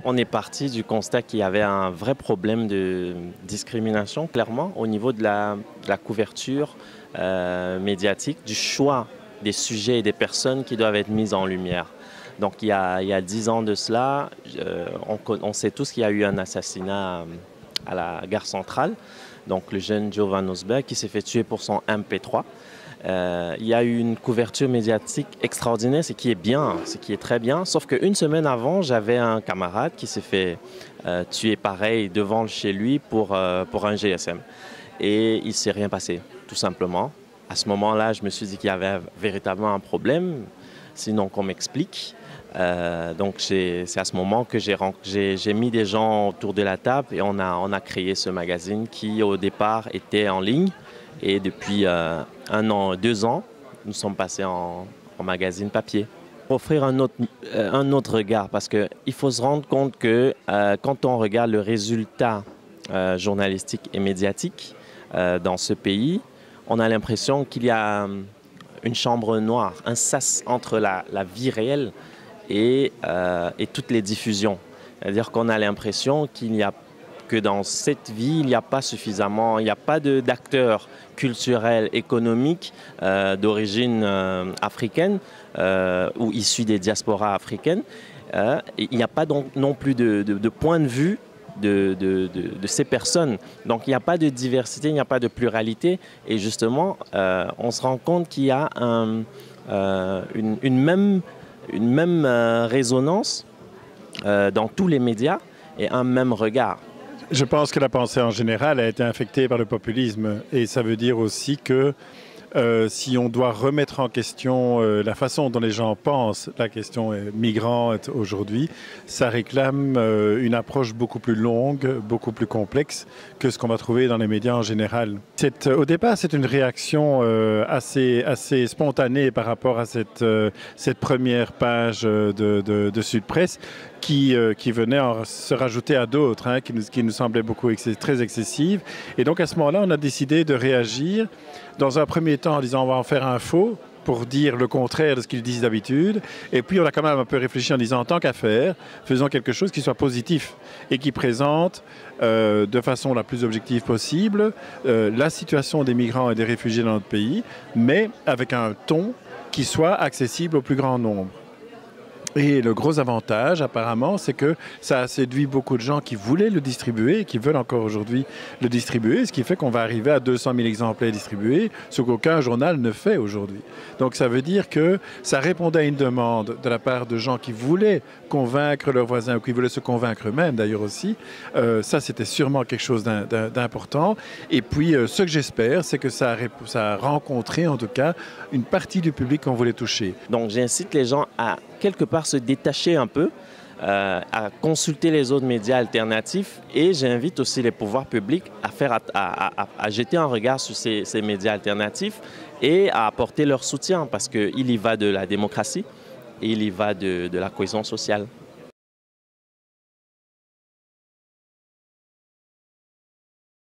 On est parti du constat qu'il y avait un vrai problème de discrimination, clairement, au niveau de la couverture médiatique, du choix des sujets et des personnes qui doivent être mises en lumière. Donc, il y a 10 ans de cela, on sait tous qu'il y a eu un assassinat à la gare centrale. Donc, le jeune Jovan Osberg qui s'est fait tuer pour son MP3. Il y a eu une couverture médiatique extraordinaire, ce qui est bien, ce qui est très bien. Sauf qu'une semaine avant, j'avais un camarade qui s'est fait tuer pareil devant chez lui pour un GSM. Et il ne s'est rien passé, tout simplement. À ce moment-là, je me suis dit qu'il y avait véritablement un problème, sinon qu'on m'explique. Donc c'est à ce moment que j'ai mis des gens autour de la table et on a créé ce magazine qui au départ était en ligne. Et depuis 1 an, 2 ans, nous sommes passés en magazine papier. Offrir un autre regard, parce qu'il faut se rendre compte que quand on regarde le résultat journalistique et médiatique dans ce pays, on a l'impression qu'il y a une chambre noire, un sas entre la vie réelle et toutes les diffusions. C'est-à-dire qu'on a l'impression que dans cette vie, il n'y a pas suffisamment, il n'y a pas d'acteurs culturels, économiques d'origine africaine ou issus des diasporas africaines. Il n'y a pas donc non plus de point de vue de ces personnes. Donc il n'y a pas de diversité, il n'y a pas de pluralité. Et justement, on se rend compte qu'il y a une même résonance dans tous les médias et un même regard. Je pense que la pensée en général a été infectée par le populisme et ça veut dire aussi que si on doit remettre en question la façon dont les gens pensent la question migrante aujourd'hui, ça réclame une approche beaucoup plus longue, beaucoup plus complexe que ce qu'on va trouver dans les médias en général. Au départ, c'est une réaction assez spontanée par rapport à cette première page de Sud Presse qui venait se rajouter à d'autres, qui nous semblaient très excessives. Et donc à ce moment-là, on a décidé de réagir dans un premier temps en disant on va en faire un faux pour dire le contraire de ce qu'ils disent d'habitude. Et puis on a quand même un peu réfléchi en disant en tant qu'à faire, faisons quelque chose qui soit positif et qui présente de façon la plus objective possible la situation des migrants et des réfugiés dans notre pays, mais avec un ton qui soit accessible au plus grand nombre. Et le gros avantage, apparemment, c'est que ça a séduit beaucoup de gens qui voulaient le distribuer et qui veulent encore aujourd'hui le distribuer, ce qui fait qu'on va arriver à 200 000 exemplaires distribués, ce qu'aucun journal ne fait aujourd'hui. Donc ça veut dire que ça répondait à une demande de la part de gens qui voulaient convaincre leurs voisins ou qui voulaient se convaincre eux-mêmes d'ailleurs aussi. Ça, c'était sûrement quelque chose d'important. Et puis, ce que j'espère, c'est que ça a rencontré, en tout cas, une partie du public qu'on voulait toucher. Donc j'incite les gens à quelque part se détacher un peu, à consulter les autres médias alternatifs et j'invite aussi les pouvoirs publics à jeter un regard sur ces médias alternatifs et à apporter leur soutien parce qu'il y va de la démocratie et il y va de la cohésion sociale.